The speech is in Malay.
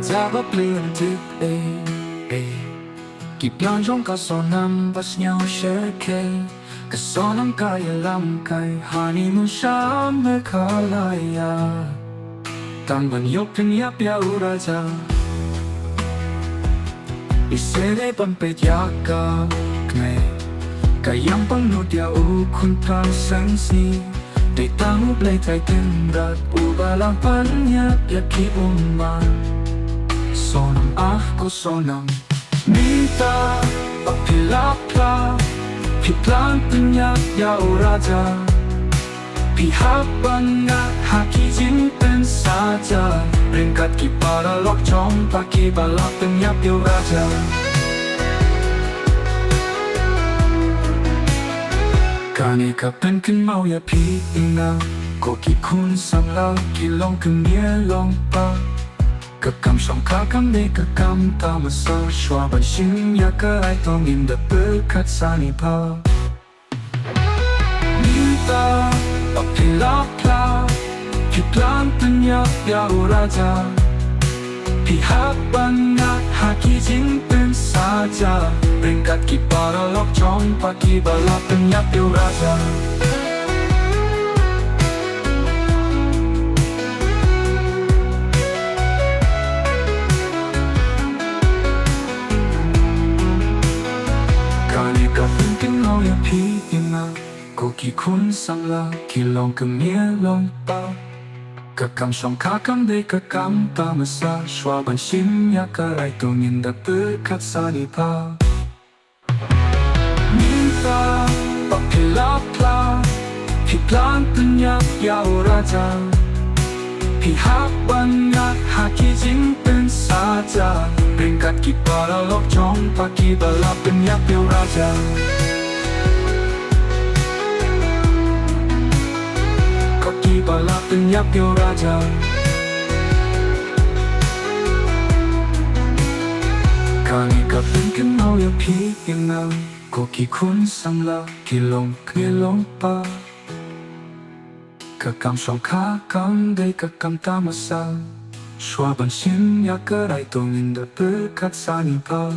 Raja berpelintir Kipian jong kasonam basnya syeke Kasonam kaya lam kai honeymoon syam mekalaya Tan banyok penyap ya uraja Isere pampet yaka kne Kayang penuh dia ukun tan sensi Di tamu play tay tembrat Ubalang panyap ya ki uman Sonam ko sonam Minta papilapla Piplan penyak ya raja Pihak bangat haki jinten saja Ringkat kipara lok chong paki balak penyak ya raja Kani kapen ken mau ya pi inga Koki kun sang la kilong kemie long pa Kekam song kakam de kekam tamasa Shua ban xin ya ke ai tong in de berkat sani pa Minta papilapla Kiplan penyak ya raja Pihak bangat haki jinten saja Ringkat kipara lok chong paki balap penyak ya raja ya pi inga Koki kun sang la kilong kemie long pa Kekam song kakam de kekam tamasa Shua ban xin ya karai tongin da berkat sani pa Minta papilapla Piplan penyak ya raja Pihak banyak haki jinten saja Ringkat kipara lok chong paki balap penyak ya raja Balap penyak ya raja Kani kapin kenal ya pi inga Koki kun sang la kilong kilong pa Kekam song kakam de kekam tamasa Shua ban xin ya kerai tongin da berkat sani pa